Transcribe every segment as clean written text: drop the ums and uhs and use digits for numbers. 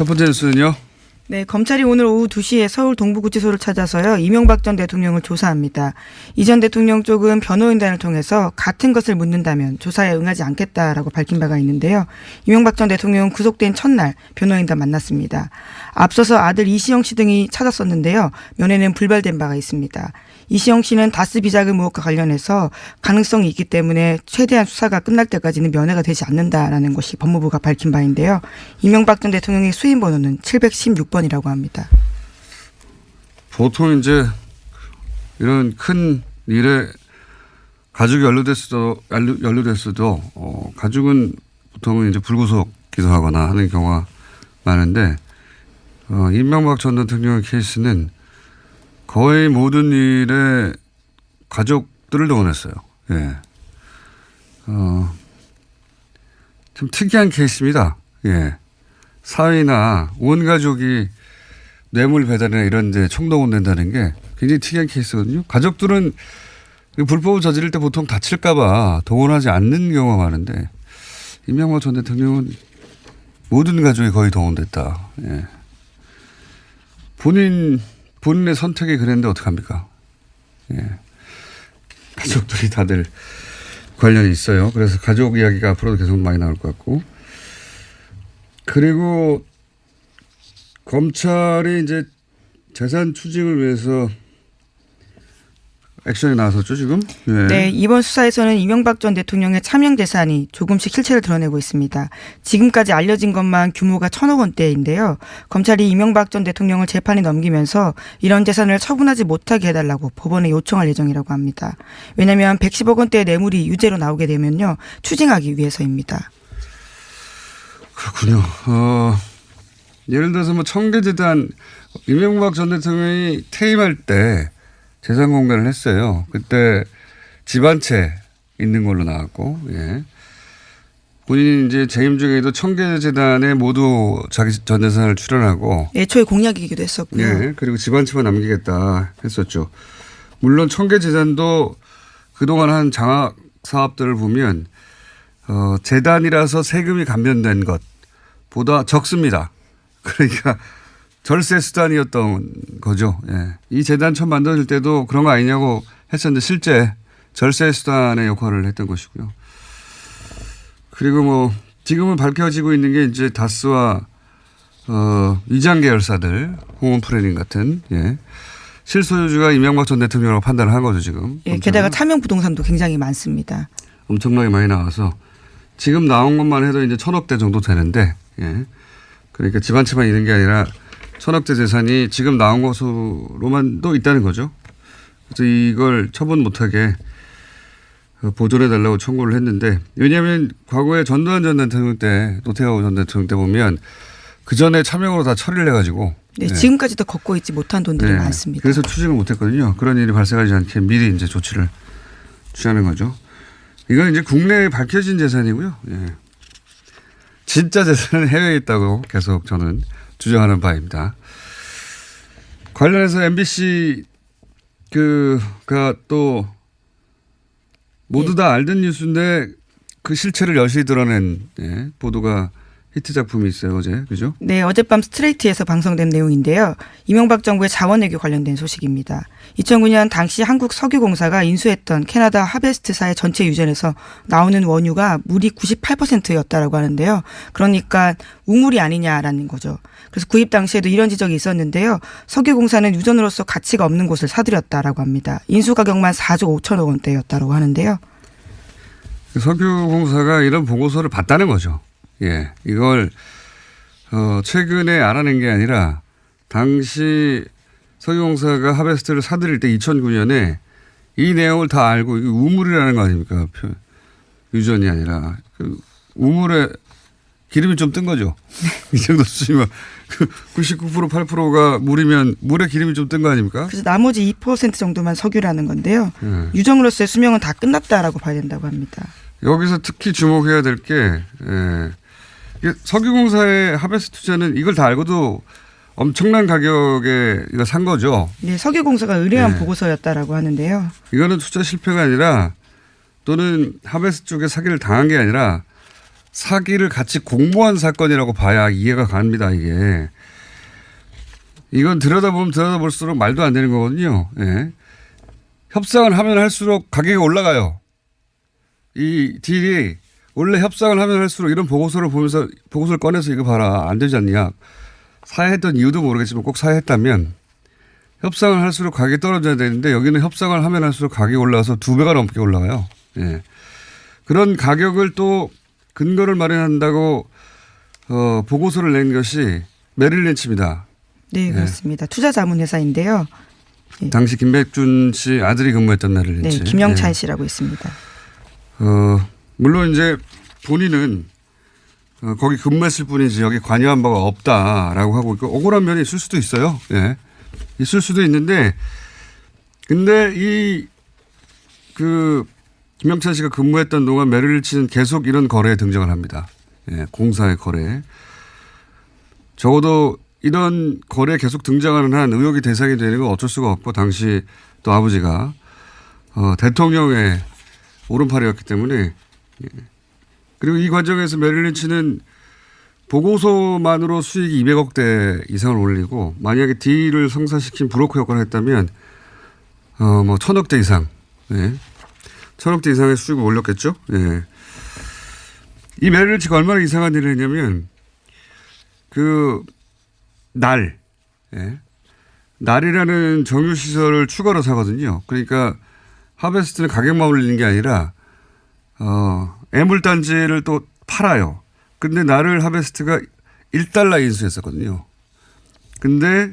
첫 번째 뉴스는요. 네, 검찰이 오늘 오후 2시에 서울 동부구치소를 찾아서요. 이명박 전 대통령을 조사합니다. 이 전 대통령 쪽은 변호인단을 통해서 같은 것을 묻는다면 조사에 응하지 않겠다라고 밝힌 바가 있는데요. 이명박 전 대통령은 구속된 첫날 변호인단 만났습니다. 앞서서 아들 이시영 씨 등이 찾았었는데요. 면회는 불발된 바가 있습니다. 이시영 씨는 다스 비자금 의혹과 관련해서 가능성이 있기 때문에 최대한 수사가 끝날 때까지는 면회가 되지 않는다라는 것이 법무부가 밝힌 바인데요. 이명박 전 대통령의 수임 번호는 716번이라고 합니다. 보통 이제 이런 큰 일에 가족이 연루됐어도 가족은 보통은 이제 불구속 기소하거나 하는 경우가 많은데 이명박 전 대통령의 케이스는 거의 모든 일에 가족들을 동원했어요. 예. 좀 특이한 케이스입니다. 예. 사위나 온 가족이 뇌물 배달이나 이런 데 총동원된다는 게 굉장히 특이한 케이스거든요. 가족들은 불법을 저지를 때 보통 다칠까봐 동원하지 않는 경우가 많은데 이명박 전 대통령은 모든 가족이 거의 동원됐다. 예. 본인의 선택이 그랬는데 어떡합니까? 예. 가족들이 다들 관련이 있어요. 그래서 가족 이야기가 앞으로도 계속 많이 나올 것 같고. 그리고 검찰이 이제 재산 추징을 위해서 액션이 나섰죠, 지금? 네. 네, 이번 수사에서는 이명박 전 대통령의 차명 재산이 조금씩 실체를 드러내고 있습니다. 지금까지 알려진 것만 규모가 1,000억 원대인데요. 검찰이 이명박 전 대통령을 재판에 넘기면서 이런 재산을 처분하지 못하게 해달라고 법원에 요청할 예정이라고 합니다. 왜냐하면 110억 원대의 뇌물이 유죄로 나오게 되면요. 추징하기 위해서입니다. 그렇군요. 예를 들어서 뭐 청계재단 이명박 전 대통령이 퇴임할 때 재산 공개를 했어요. 그때 집 한 채 있는 걸로 나왔고, 예. 본인이 이제 재임 중에도 청계재단에 모두 자기 전 재산을 출연하고. 애초에 공약이기도 했었고요. 예. 그리고 집 한 채만 남기겠다 했었죠. 물론 청계재단도 그동안 한 장학 사업들을 보면, 재단이라서 세금이 감면된 것보다 적습니다. 그러니까 절세 수단이었던 거죠. 예. 이 재단 처음 만들어질 때도 그런 거 아니냐고 했었는데 실제 절세 수단의 역할을 했던 것이고요. 그리고 뭐 지금은 밝혀지고 있는 게 이제 다스와 위장 계열사들 호문프레닝 같은 예. 실소유주가 이명박 전 대통령으로 판단을 한 거죠 지금. 예, 게다가 차명 부동산도 굉장히 많습니다. 엄청나게 많이 나와서 지금 나온 것만 해도 이제 1,000억대 정도 되는데 예. 그러니까 집 한 채만 있는 게 아니라 1,000억대 재산이 지금 나온 것으로만도 있다는 거죠. 그래서 이걸 처분 못하게 보존해달라고 청구를 했는데 왜냐하면 과거에 전두환 전 대통령 때 노태우 전 대통령 때 보면 그 전에 차명으로 다 처리를 해가지고 네, 지금까지도 걷고 있지 못한 돈들이 많습니다. 그래서 추징을 못했거든요. 그런 일이 발생하지 않게 미리 이제 조치를 취하는 거죠. 이건 이제 국내에 밝혀진 재산이고요. 예. 진짜 재산은 해외에 있다고 계속 저는 주장하는 바입니다. 관련해서 MBC 가 또 모두 다 알던 뉴스인데 그 실체를 여실히 드러낸 보도가 히트 작품이 있어요 어제 그죠? 네, 어젯밤 스트레이트에서 방송된 내용인데요. 이명박 정부의 자원외교 관련된 소식입니다. 2009년 당시 한국석유공사가 인수했던 캐나다 하베스트사의 전체 유전에서 나오는 원유가 물이 98%였다라고 하는데요. 그러니까 우물이 아니냐라는 거죠. 그래서 구입 당시에도 이런 지적이 있었는데요. 석유공사는 유전으로서 가치가 없는 곳을 사들였다라고 합니다. 인수 가격만 4조 5천억 원대였다고 하는데요. 석유공사가 이런 보고서를 봤다는 거죠. 예, 이걸 최근에 알아낸 게 아니라 당시 석유공사가 하베스트를 사들일 때 2009년에 이 내용을 다 알고 이게 우물이라는 거 아닙니까? 유전이 아니라 그 우물에 기름이 좀 뜬 거죠. 이 정도 수준이면 99% 8%가 물이면 물에 기름이 좀 뜬 거 아닙니까? 그래서 나머지 2% 정도만 석유라는 건데요. 유정으로서의 수명은 다 끝났다라고 봐야 된다고 합니다. 여기서 특히 주목해야 될 게 석유공사의 하베스트 투자는 이걸 다 알고도 엄청난 가격에 이거 산 거죠. 네, 석유공사가 의뢰한 보고서였다라고 하는데요. 이거는 투자 실패가 아니라 또는 하베스트 쪽에 사기를 당한 게 아니라 사기를 같이 공모한 사건이라고 봐야 이해가 갑니다. 이건 들여다보면 들여다볼수록 말도 안 되는 거거든요. 예. 협상을 하면 할수록 가격이 올라가요. 이 딜이 원래 협상을 하면 할수록 이런 보고서를 보면서 보고서를 꺼내서 이거 봐라 안 되지 않냐. 사회했던 이유도 모르겠지만 꼭 사회했다면 협상을 할수록 가격이 떨어져야 되는데 여기는 협상을 하면 할수록 가격이 올라가서 2배가 넘게 올라가요. 예. 그런 가격을 또 근거를 마련한다고 보고서를 낸 것이 메릴 린치입니다. 네, 그렇습니다. 투자자문회사인데요. 당시 김백준 씨 아들이 근무했던 메릴 린치. 네, 김영찬 씨라고 있습니다. 물론 이제 본인은 거기 근무했을 뿐이지 여기 관여한 바가 없다라고 하고 있고 억울한 면이 있을 수도 있어요. 예. 있을 수도 있는데 근데 김영찬 씨가 근무했던 동안 메릴 린치는 계속 이런 거래에 등장을 합니다. 예, 공사의 거래. 적어도 이런 거래에 계속 등장하는 한 의혹이 대상이 되는 건 어쩔 수가 없고 당시 또 아버지가 대통령의 오른팔이었기 때문에 그리고 이 과정에서 메릴 린치는 보고서만으로 수익이 200억대 이상을 올리고 만약에 딜을 성사시킨 브로커 역할을 했다면 뭐 1000억대 이상 1000억대 이상의 수익을 올렸겠죠. 예. 이 메릴 린치가 얼마나 이상한 일을 했냐면 날이라는 정유시설을 추가로 사거든요. 그러니까 하베스트는 가격만 올리는 게 아니라 애물단지를 또 팔아요. 근데 날을 하베스트가 $1 인수했었거든요. 근데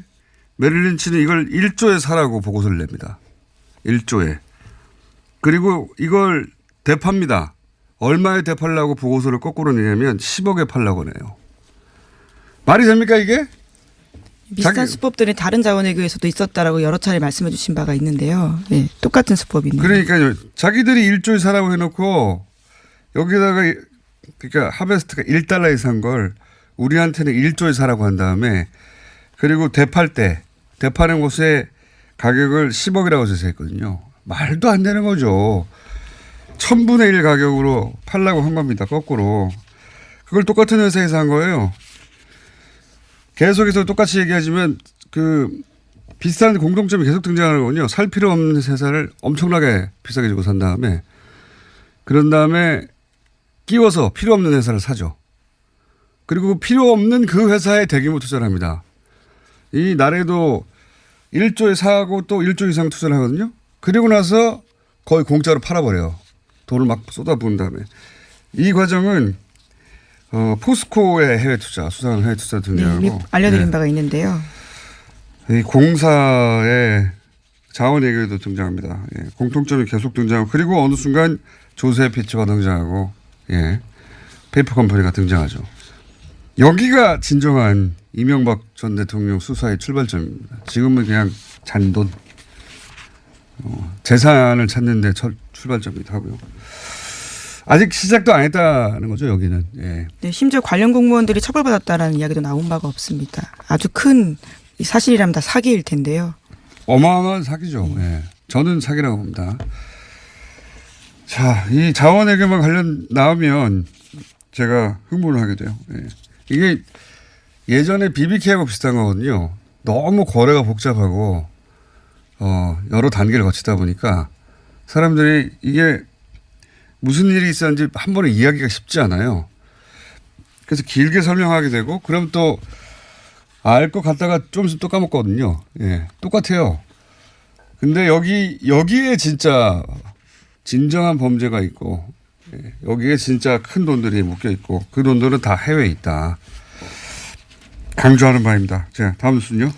메릴 린치는 이걸 1조에 사라고 보고서를 냅니다. 1조에. 그리고 이걸 대팝니다. 얼마에 대팔라고 보고서를 거꾸로 내냐면 10억에 팔라고 내요. 말이 됩니까 이게? 비슷한 수법들이 다른 자원외교에서도 있었다라고 여러 차례 말씀해 주신 바가 있는데요. 네, 똑같은 수법이네요. 그러니까요. 자기들이 1조에 사라고 해놓고 여기다가 그러니까 하베스트가 $1에 산 걸 우리한테는 1조에 사라고 한 다음에 그리고 대파는 곳에 가격을 10억이라고 제시했거든요. 말도 안 되는 거죠. 1000분의 1 가격으로 팔라고 한 겁니다. 거꾸로. 그걸 똑같은 회사에서 한 거예요. 계속해서 똑같이 얘기하지만 비슷한 공통점이 계속 등장하는 거군요. 살 필요 없는 회사를 엄청나게 비싸게 주고 산 다음에 그런 다음에 끼워서 필요 없는 회사를 사죠. 그리고 필요 없는 그 회사에 대규모 투자를 합니다. 이 날에도 1조에 사고 또 1조 이상 투자를 하거든요. 그리고 나서 거의 공짜로 팔아버려요. 돈을 막 쏟아부은 다음에. 이 과정은 포스코의 해외 투자, 수상한 해외 투자 등장하고. 네, 알려드린 바가 있는데요. 이 공사의 자원 얘기도 등장합니다. 예, 공통점이 계속 등장하고 그리고 어느 순간 조세 피처가 등장하고 페이퍼 컴퍼니가 등장하죠. 여기가 진정한 이명박 전 대통령 수사의 출발점입니다. 지금은 그냥 잔돈, 재산을 찾는 데 출발점이기도 하고요. 아직 시작도 안 했다는 거죠, 여기는. 예. 네, 심지어 관련 공무원들이 처벌받았다라는 이야기도 나온 바가 없습니다. 아주 큰 사실이라면 다 사기일 텐데요. 어마어마한 사기죠. 예. 저는 사기라고 봅니다. 자, 이 자원외교만 관련 나오면 제가 흥분을 하게 돼요. 예. 이게 예전에 BBK하고 비슷한 거거든요. 너무 거래가 복잡하고 여러 단계를 거치다 보니까 사람들이 이게 무슨 일이 있었는지 한 번에 이야기가 쉽지 않아요. 그래서 길게 설명하게 되고 그럼 또 알 것 같다가 좀 있으면 또 까먹거든요. 예, 똑같아요. 근데 여기에 진짜 진정한 범죄가 있고 여기에 진짜 큰 돈들이 묶여 있고 그 돈들은 다 해외에 있다. 강조하는 바입니다. 자, 다음 뉴스는요.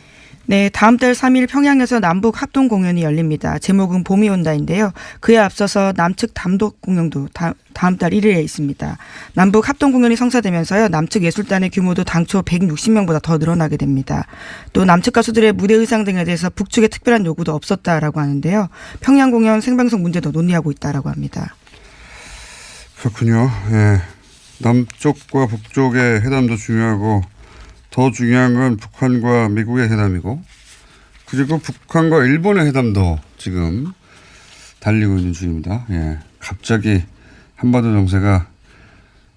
네, 다음 달 3일 평양에서 남북 합동 공연이 열립니다. 제목은 봄이 온다인데요. 그에 앞서서 남측 단독 공연도 다음 달 1일에 있습니다. 남북 합동 공연이 성사되면서요. 남측 예술단의 규모도 당초 160명보다 더 늘어나게 됩니다. 또 남측 가수들의 무대 의상 등에 대해서 북측의 특별한 요구도 없었다라고 하는데요. 평양 공연 생방송 문제도 논의하고 있다라고 합니다. 그렇군요. 예. 남쪽과 북쪽의 회담도 중요하고 더 중요한 건 북한과 미국의 회담이고 그리고 북한과 일본의 회담도 지금 달리고 있는 중입니다. 예. 갑자기 한반도 정세가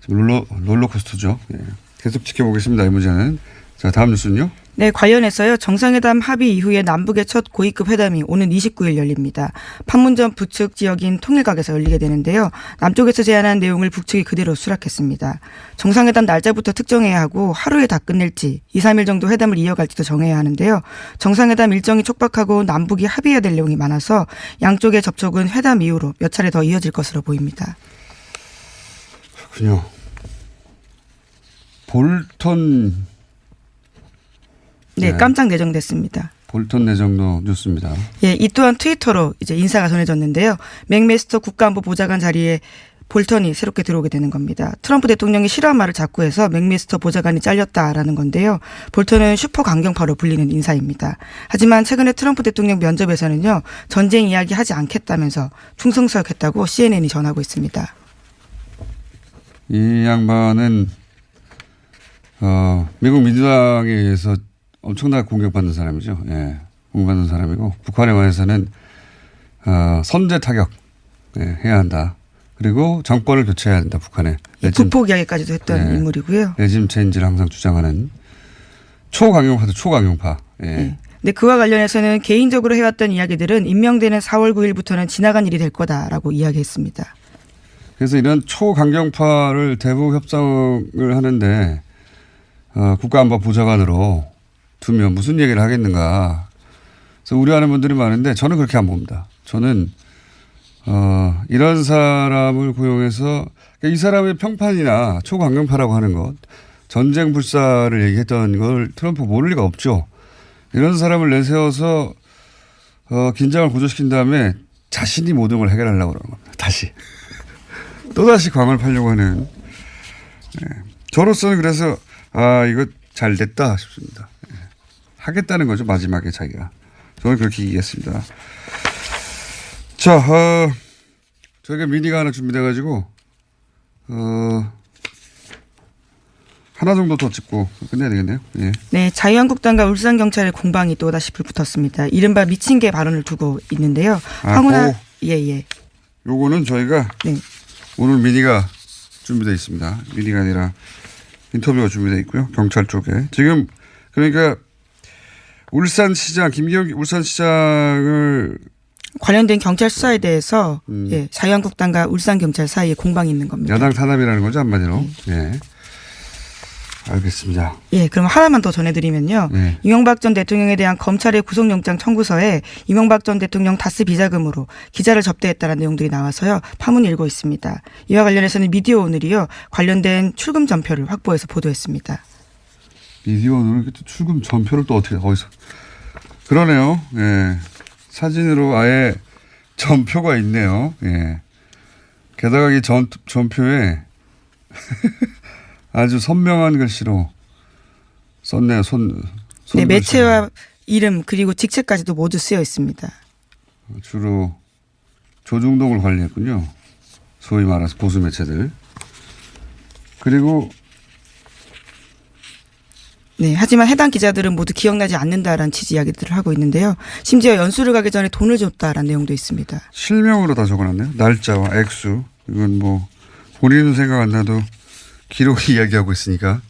롤러코스터죠. 예. 계속 지켜보겠습니다. 이 문제는. 자, 다음 뉴스는요. 네, 관련해서요. 정상회담 합의 이후에 남북의 첫 고위급 회담이 오는 29일 열립니다. 판문점 북측 지역인 통일각에서 열리게 되는데요. 남쪽에서 제안한 내용을 북측이 그대로 수락했습니다. 정상회담 날짜부터 특정해야 하고 하루에 다 끝낼지 2, 3일 정도 회담을 이어갈지도 정해야 하는데요. 정상회담 일정이 촉박하고 남북이 합의해야 될 내용이 많아서 양쪽의 접촉은 회담 이후로 몇 차례 더 이어질 것으로 보입니다. 그렇군요. 볼턴 네, 깜짝 내정됐습니다. 볼턴 내정도 뉴스입니다. 예, 이 또한 트위터로 이제 인사가 전해졌는데요. 맥메스터 국가안보 보좌관 자리에 볼턴이 새롭게 들어오게 되는 겁니다. 트럼프 대통령이 싫어한 말을 자꾸 해서 맥메스터 보좌관이 잘렸다라는 건데요. 볼턴은 슈퍼 강경파로 불리는 인사입니다. 하지만 최근에 트럼프 대통령 면접에서는요. 전쟁 이야기 하지 않겠다면서 충성서였다고 CNN이 전하고 있습니다. 이 양반은 미국 민주당에 의해서 엄청나게 공격받는 사람이죠. 예, 공격받는 사람이고 북한에 관해서는 선제 타격 해야 한다. 그리고 정권을 교체해야 한다. 북한에. 북폭 이야기까지도 했던 인물이고요. 레짐 체인지를 항상 주장하는 초강경파도 초강경파. 예. 네. 근데 그와 관련해서는 개인적으로 해왔던 이야기들은 임명되는 4월 9일부터는 지나간 일이 될 거다라고 이야기했습니다. 그래서 이런 초강경파를 대북 협상을 하는데 국가안보 보좌관으로 두면 무슨 얘기를 하겠는가. 그래서 우려하는 분들이 많은데 저는 그렇게 안 봅니다. 저는 이런 사람을 고용해서 이 사람의 평판이나 초강경파라고 하는 것, 전쟁 불사를 얘기했던 걸 트럼프 모를 리가 없죠. 이런 사람을 내세워서 긴장을 고조시킨 다음에 자신이 모든 걸 해결하려고 그러는 겁니다. 다시. 또다시 광을 팔려고 하는. 저로서는 그래서 이거 잘 됐다 싶습니다. 하겠다는 거죠. 마지막에 자기가. 저는 그렇게 얘기했습니다. 자, 저희가 미니가 하나 준비돼가지고 하나 정도 더 짚고 끝내야 되겠네요. 예. 네, 자유한국당과 울산경찰의 공방이 또다시 불붙었습니다. 이른바 미친 개 발언을 두고 있는데요. 황운하 예. 요거는 저희가 오늘 미니가 준비되어 있습니다. 미니가 아니라 인터뷰가 준비되어 있고요. 경찰 쪽에. 지금 그러니까 울산시장 김기현 울산시장을 관련된 경찰 수사에 대해서 자유한국당과 울산경찰 사이에 공방이 있는 겁니다. 야당 탄압이라는 거죠 한마디로. 예. 알겠습니다. 예, 그럼 하나만 더 전해드리면요. 이명박 전 대통령에 대한 검찰의 구속영장 청구서에 이명박 전 대통령 다스 비자금으로 기자를 접대했다는 내용들이 나와서요. 파문이 일고 있습니다. 이와 관련해서는 미디어 오늘이요. 관련된 출금 전표를 확보해서 보도했습니다. 미디어 오늘 출금 전표를 또 어떻게 어디서. 그러네요. 예. 사진으로 아예 전표가 있네요. 예. 게다가 이 전표에 아주 선명한 글씨로 썼네요. 네, 매체와 이름 그리고 직책까지도 모두 쓰여 있습니다. 주로 조중동을 관리했군요. 소위 말해서 보수 매체들. 그리고 네, 하지만 해당 기자들은 모두 기억나지 않는다라는 취지 이야기들을 하고 있는데요. 심지어 연수를 가기 전에 돈을 줬다라는 내용도 있습니다. 실명으로 다 적어놨네요. 날짜와 액수. 이건 뭐 본인은 생각 안 나도 기록이 이야기하고 있으니까.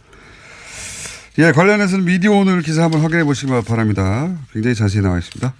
예, 관련해서는 미디어 오늘 기사 한번 확인해 보시기 바랍니다. 굉장히 자세히 나와 있습니다.